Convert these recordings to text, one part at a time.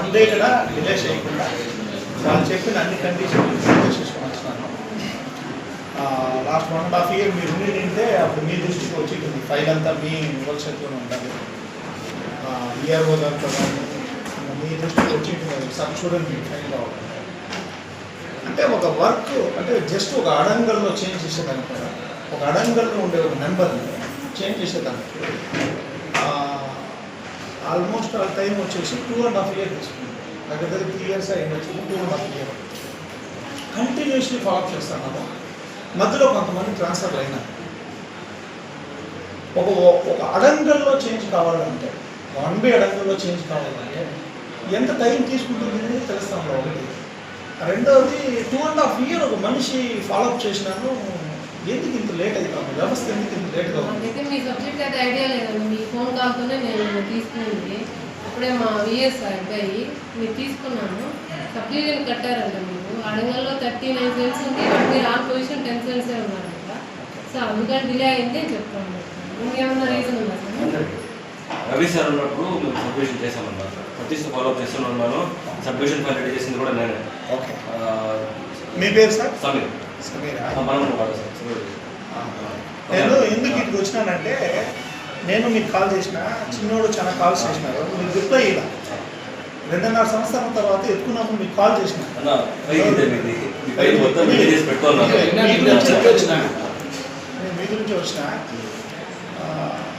1 day కూడా delay చేయకుండా వాళ్ళు చెప్పిన అన్ని కండిషన్స్ చేసుకొని వచ్చినాను. లాస్ట్ 1.5 year మీరు ఉండింటే అప్పుడు మీ దృష్టికి వచ్చి ఫైల్ అంతా మీ వెబ్సైట్లోనే ఉండాలి. ఈఆర్ఓ దాంట్లో మీ దృష్టికి వచ్చి సార్ చూడండి మీ ఫైల్ కావాలి అంటే ఒక వర్క్ అంటే జస్ట్ ఒక అడంగల్లో చేంజ్ చేసేదానికి కూడా ఒక అడంగల్లో ఉండే ఒక నెంబర్ని చేంజ్ చేసేదానికి ఆల్మోస్ట్ ఆ టైం వచ్చేసి 2.5 years తీసుకుంది. దగ్గర 3 years అయింది వచ్చి 2.5 years కంటిన్యూస్లీ ఫాలోఅప్ చేస్తాను. మధ్యలో కొంతమంది ట్రాన్స్ఫర్లు అయినా ఒక అడంగల్లో చేంజ్ కావాలంటే 1 day అడంగల్లో చేంజ్ కావాలంటే ఎంత టైం తీసుకుంటుంది తెలుస్తాను. ఒకటి రెండవది 2.5 years ఒక మనిషి ఫాలోఅప్ చేసినాను. ఎందుకు ఇంత లేట్ అవుతాము? వ్యవస్థ ఎందుకు ఇంత లేట్గా ఉంది? మీ సబ్జెక్ట్ అయితే ఐడియా లేదండి. మీ ఫోన్ కాల్తోనే నేను తీసుకునేది. అప్పుడే మా విఎస్ అబ్బాయి మీరు తీసుకున్నాను. సబ్జెక్ట్ కట్టారంట మీరు అడంగల్లో 39 cents ఉంది. బట్ మీరు ఆన్ పొజిషన్ 10 cents ఉన్నారంట. సో అందుకని డిలే అయింది అని చెప్తాను. ఇంకేమన్నా రీజన్ ఉందా సార్? రవి సార్ ఉన్నప్పుడు మేము సబ్మిషన్ చేసామన్నమాట. ప్రతిష్ట ఫాలోఅప్ చేస్తూనే ఉన్నాను. సబ్మిషన్ ఫైల్ రెడీ చేసింది కూడా నేనే. ఓకే. మీ పేరు సార్? సమీర్. సమీరా? మనం వాడు సార్. నేను ఎందుకు ఇక్కడికి వచ్చినానంటే నేను మీకు కాల్ చేసిన చిన్నోడు చాలా కాల్స్ చేసినారు. మీరు రిప్లై ఇలా 2.5 సంవత్సరాల తర్వాత ఎత్తుకున్నాము మీకు కాల్ చేసిన మీ గురించి వచ్చిన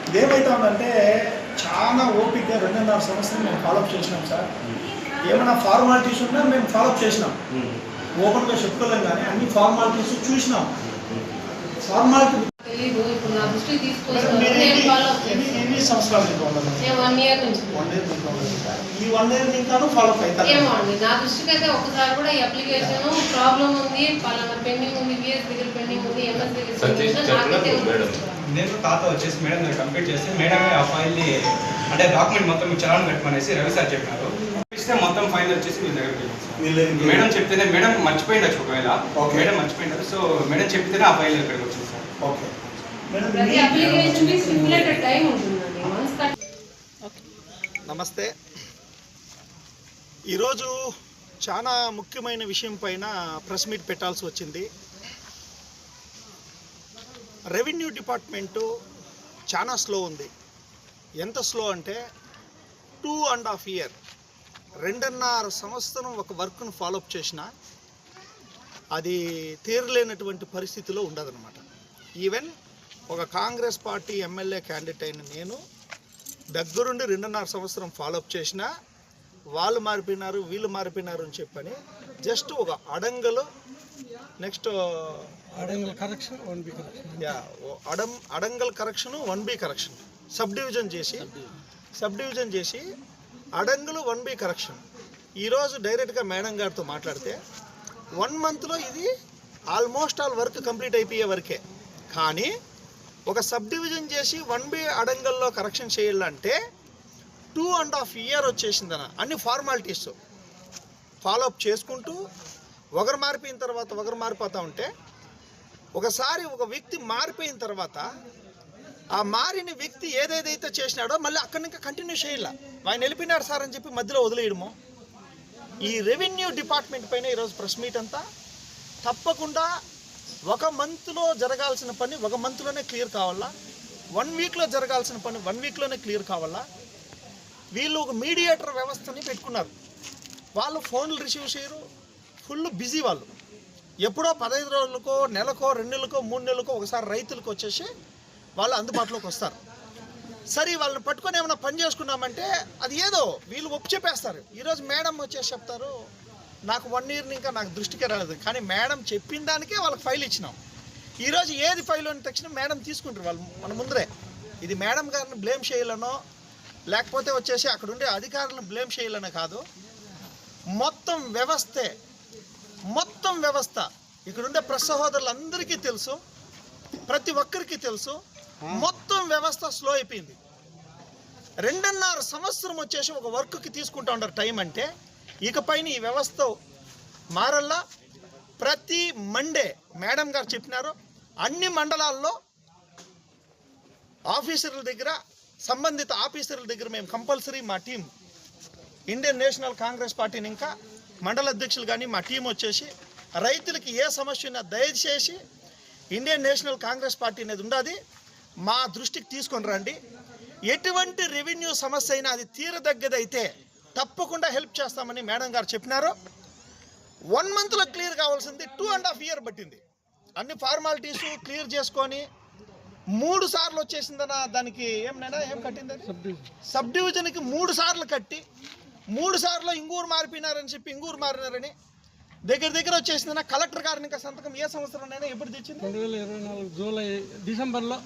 ఇదేమైతే ఉందంటే చాలా ఓపిక్గా 2.5 సంవత్సరం మేము ఫాలోఅప్ చేసినాం సార్. ఏమైనా ఫార్మాలిటీస్ ఉన్నా మేము ఫాలోఅప్ చేసినాం. ఓపెన్గా చెప్పుకోలేం కానీ అన్ని ఫార్మాలిటీస్ చూసినాం. ఫార్మాలిటీ ఎన్ని సంవత్సరాలు ఈ 1 year ఇంకాను ఫాలోఅప్ అవుతారు. ఏమో అండి నా దృష్టికి అయితే ఒకసారి కూడా ఈ అప్లికేషన్ ప్రాబ్లం ఉంది, పలానా పెండింగ్ ఉంది, విఎస్ దగ్గర పెండింగ్ ఉంది, ఎంఎస్ దగ్గర. నేను తాత వచ్చేసి మేడం దగ్గర కంప్లీట్ చేస్తే మేడమే ఆ ఫైల్ని అంటే డాక్యుమెంట్ మొత్తం చలాన్ పెట్టమనేసి రవి సార్ చెప్పినారు. ఇస్తే మొత్తం ఫైల్ వచ్చేసి వీళ్ళ దగ్గరికి మేడం చెప్తేనే మేడం మర్చిపోయిండొచ్చు ఒకవేళ. మేడం మర్చిపోయినారు. సో మేడం చెప్తేనే ఆ ఫైల్ ఇక్కడికి వచ్చింది సార్. ఓకే. నమస్తే. ఈరోజు చాలా ముఖ్యమైన విషయం పైన ప్రెస్ మీట్ పెట్టాల్సి వచ్చింది. రెవెన్యూ డిపార్ట్మెంటు చాలా స్లో ఉంది. ఎంత స్లో అంటే 2.5 years 2.5 సంవత్సరం ఒక వర్క్ను ఫాలోఅప్ చేసినా అది తీరలేనటువంటి పరిస్థితిలో ఉండదన్నమాట. ఈవెన్ ఒక కాంగ్రెస్ పార్టీ ఎమ్మెల్యే క్యాండిడేట్ అయిన నేను దగ్గరుండి 2.5 సంవత్సరం ఫాలోఅప్ చేసినా వాళ్ళు మారిపోయినారు వీళ్ళు మారిపోయినారు అని చెప్పని జస్ట్ ఒక అడంగలు నెక్స్ట్ అడంగల్ కరెక్షన్ 1B కరెక్షన్ అడంగల్ correction 1B correction sub division చేసి అడంగలు 1B కరెక్షన్. ఈరోజు డైరెక్ట్గా మేడం గారితో మాట్లాడితే 1 monthలో ఇది ఆల్మోస్ట్ ఆల్ వర్క్ కంప్లీట్ అయిపోయే వరకే. కానీ ఒక సబ్ డివిజన్ చేసి 1B అడంగల్లో కరెక్షన్ చేయాలంటే 2.5 years వచ్చేసిందన్న. అన్ని ఫార్మాలిటీస్ ఫాలోఅప్ చేసుకుంటూ ఒకరు మారిపోయిన తర్వాత ఒకరు మారిపోతూ ఉంటే ఒకసారి ఒక వ్యక్తి మారిపోయిన తర్వాత ఆ మారిన వ్యక్తి ఏదేదైతే చేసినాడో మళ్ళీ అక్కడి నుంచి కంటిన్యూ చేయాల. ఆయన వెళ్ళిపోయినాడు సార్ అని చెప్పి మధ్యలో వదిలేయడము. ఈ రెవెన్యూ డిపార్ట్మెంట్ పైన ఈరోజు ప్రెస్ మీట్ అంతా తప్పకుండా 1 monthలో జరగాల్సిన పని 1 monthలోనే క్లియర్ కావాలా, 1 weekలో జరగాల్సిన పని 1 weekలోనే క్లియర్ కావాలా. వీళ్ళు ఒక మీడియేటర్ వ్యవస్థని పెట్టుకున్నారు. వాళ్ళు ఫోన్లు రిసీవ్ చేయరు, ఫుల్ బిజీ. వాళ్ళు ఎప్పుడో 15 రోజులకో నెలకో 2 నెలలకో 3 నెలలకో ఒకసారి రైతులకు వచ్చేసి వాళ్ళు అందుబాటులోకి వస్తారు. సరే వాళ్ళని పట్టుకొని ఏమైనా పని చేసుకున్నామంటే అది ఏదో వీళ్ళు ఒప్పు చెప్పేస్తారు. ఈరోజు మేడం వచ్చేసి చెప్తారు నాకు 1 year ఇంకా నాకు దృష్టికే రాలేదు, కానీ మేడం చెప్పిన దానికే వాళ్ళకి ఫైల్ ఇచ్చినాం. ఈరోజు ఏది ఫైల్ అని తెచ్చినా మేడం తీసుకుంటారు వాళ్ళు మన ముందరే. ఇది మేడం గారిని బ్లేమ్ చేయాలనో లేకపోతే వచ్చేసి అక్కడ ఉండే అధికారులను బ్లేమ్ చేయాలనో కాదు. మొత్తం వ్యవస్థ ఇక్కడుండే ప్రెస్ సహోదరులందరికీ తెలుసు, ప్రతి ఒక్కరికి తెలుసు. మొత్తం వ్యవస్థ స్లో అయిపోయింది. 2.5 సంవత్సరం వచ్చేసి ఒక వర్క్కి తీసుకుంటా ఉంటారు టైం అంటే ఇకపైన ఈ వ్యవస్థ మారల్లా. ప్రతి మండే మేడం గారు చెప్పినారు అన్ని మండలాల్లో ఆఫీసర్ల దగ్గర సంబంధిత ఆఫీసర్ల దగ్గర మేము కంపల్సరీ మా టీం ఇండియన్ నేషనల్ కాంగ్రెస్ పార్టీని ఇంకా మండల అధ్యక్షులు కానీ మా టీం వచ్చేసి రైతులకి ఏ సమస్య ఉన్నా దయచేసి ఇండియన్ నేషనల్ కాంగ్రెస్ పార్టీ అనేది ఉండదు, మా దృష్టికి తీసుకొని రండి. ఎటువంటి రెవెన్యూ సమస్య అయినా అది తీరదగ్గదైతే తప్పకుండా హెల్ప్ చేస్తామని మేడం గారు చెప్పినారు. 1 monthలో క్లియర్ కావాల్సింది 2.5 years పట్టింది. అన్ని ఫార్మాలిటీస్ క్లియర్ చేసుకొని 3 సార్లు వచ్చేసిందన్న. దానికి ఏం కట్టింది, సబ్ డివిజన్కి 3 సార్లు కట్టి 3 సార్లు ఇంగూరు మారిపోయినారని చెప్పి ఇంగూరు మారినారని దగ్గర వచ్చేసిందన్న. కలెక్టర్ గారిని ఇంకా సంతకం ఏ సంవత్సరంలోనైనా ఎప్పుడు తెచ్చింది? 2024 డిసెంబర్లో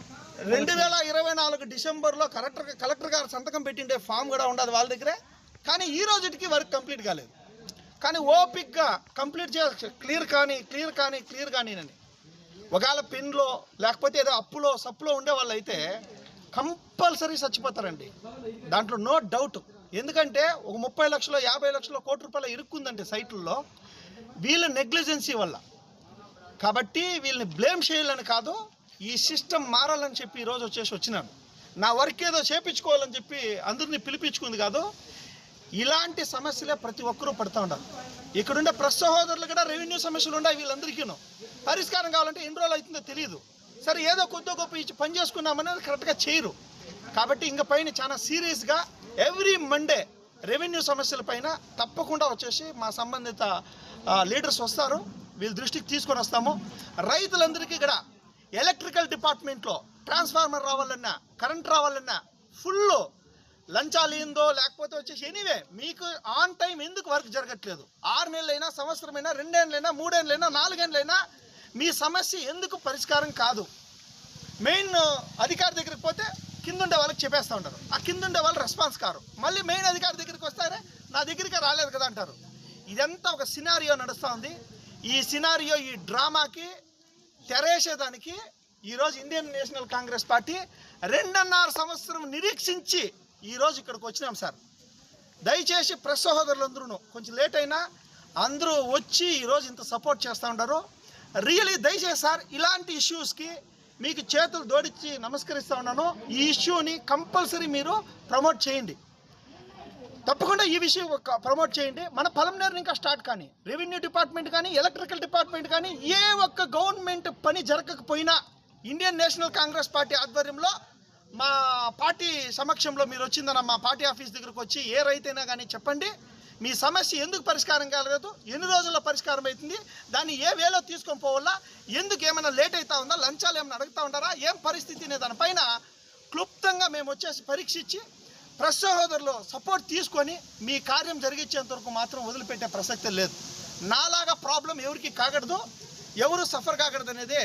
2024 డిసెంబర్లో కలెక్టర్ గారు సంతకం పెట్టిండే ఫామ్ కూడా ఉండదు వాళ్ళ దగ్గరే. కానీ ఈ రోజుకి వర్క్ కంప్లీట్ కాలేదు. కానీ ఓపిక్గా కంప్లీట్ చేయాలి, క్లియర్ కానీ అని. ఒకవేళ పెన్లో లేకపోతే ఏదో అప్పులో సప్పులో ఉండే వాళ్ళు అయితే కంపల్సరీ చచ్చిపోతారండి, దాంట్లో నో డౌట్. ఎందుకంటే ఒక 30 లక్షలు 50 లక్షలు కోటి రూపాయలు ఇరుక్కుందంటే సైట్లలో వీళ్ళ నెగ్లిజెన్సీ వల్ల. కాబట్టి వీళ్ళని బ్లేమ్ చేయాలని కాదు, ఈ సిస్టమ్ మారాలని చెప్పి ఈరోజు వచ్చినాను. నా వర్క్ ఏదో చేపించుకోవాలని చెప్పి అందరినీ పిలిపించుకుంది కాదు. ఇలాంటి సమస్యలే ప్రతి ఒక్కరూ పడుతూ ఉంటారు. ఇక్కడుండే ప్రెస్ సహోదరులు కూడా రెవెన్యూ సమస్యలు ఉన్నాయి, వీళ్ళందరికీను పరిష్కారం కావాలంటే ఎన్ని రోజులు అవుతుందో తెలియదు. సరే ఏదో కొద్దిగా గొప్ప ఇచ్చి పని చేసుకున్నామనేది కరెక్ట్గా చేయరు. కాబట్టి ఇంక పైన చాలా సీరియస్గా ఎవ్రీ మండే రెవెన్యూ సమస్యల పైన తప్పకుండా వచ్చేసి మా సంబంధిత లీడర్స్ వస్తారు, వీళ్ళ దృష్టికి తీసుకొని వస్తాము. రైతులందరికీ కూడా ఎలక్ట్రికల్ డిపార్ట్మెంట్లో ట్రాన్స్ఫార్మర్ రావాలన్నా కరెంట్ రావాలన్నా ఫుల్ లంచాలు ఏందో లేకపోతే వచ్చేసి ఎనీవే మీకు ఆన్ టైం ఎందుకు వర్క్ జరగట్లేదు? 6 నెలలైనా సంవత్సరమైనా 2 ఏళ్ళైనా 3 ఏళ్ళైనా 4 ఏళ్ళైనా మీ సమస్య ఎందుకు పరిష్కారం కాదు? మెయిన్ అధికారి దగ్గరికి పోతే కింద ఉండే వాళ్ళకి చెప్పేస్తూ ఉంటారు, ఆ కింద ఉండే వాళ్ళు రెస్పాన్స్ కారు. మళ్ళీ మెయిన్ అధికారి దగ్గరికి వస్తారే నా దగ్గరికి రాలేదు కదా అంటారు. ఇదంతా ఒక సినారియో నడుస్తూ ఉంది. ఈ సినారియో ఈ డ్రామాకి తెరేసేదానికి ఈరోజు ఇండియన్ నేషనల్ కాంగ్రెస్ పార్టీ 2.5 సంవత్సరం నిరీక్షించి ఈరోజు ఇక్కడికి వచ్చినాం సార్. దయచేసి ప్రెస్ సహోదరులందరూ కొంచెం లేట్ అయినా అందరూ వచ్చి ఈరోజు ఇంత సపోర్ట్ చేస్తూ ఉంటారు. రియలీ దయచేసి సార్ ఇలాంటి ఇష్యూస్కి మీకు చేతులు జోడించి నమస్కరిస్తూ ఉన్నాను. ఈ ఇష్యూని కంపల్సరీ మీరు ప్రమోట్ చేయండి, తప్పకుండా ఈ విషయం ప్రమోట్ చేయండి. మన పలంనేరుని ఇంకా స్టార్ట్ కానీ రెవెన్యూ డిపార్ట్మెంట్ కానీ ఎలక్ట్రికల్ డిపార్ట్మెంట్ కానీ ఏ ఒక్క గవర్నమెంట్ పని జరగకపోయినా ఇండియన్ నేషనల్ కాంగ్రెస్ పార్టీ ఆధ్వర్యంలో మా పార్టీ సమక్షంలో మీరు వచ్చిందన్న మా పార్టీ ఆఫీస్ దగ్గరకు వచ్చి ఏ రైతైనా కానీ చెప్పండి మీ సమస్య ఎందుకు పరిష్కారం కాలేదు, ఎన్ని రోజుల్లో పరిష్కారం అవుతుంది, దాన్ని ఏ వేలో తీసుకొని పోవాలా, ఎందుకు ఏమైనా లేట్ అవుతా ఉందా, లంచాలు ఏమైనా అడుగుతూ ఉంటారా, ఏం పరిస్థితి అనే దానిపైన క్లుప్తంగా మేము వచ్చేసి పరీక్షించి ప్రెస్ సహోదరులు సపోర్ట్ తీసుకొని మీ కార్యం జరిగించేంత వరకు మాత్రం వదిలిపెట్టే ప్రసక్తే లేదు. నాలాగా ప్రాబ్లం ఎవరికి కాకూడదు, ఎవరు సఫర్ కాకూడదు అనేదే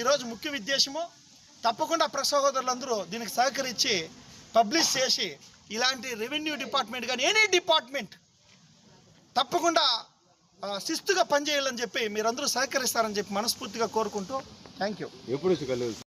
ఈరోజు ముఖ్య ఉద్దేశము. తప్పకుండా ప్రెస్ సహోదరులందరూ దీనికి సహకరించి పబ్లిష్ చేసి ఇలాంటి రెవెన్యూ డిపార్ట్మెంట్ కానీ ఎనీ డిపార్ట్మెంట్ తప్పకుండా శిస్తుగా పనిచేయాలని చెప్పి మీరందరూ సహకరిస్తారని చెప్పి మనస్ఫూర్తిగా కోరుకుంటూ థ్యాంక్ యూ.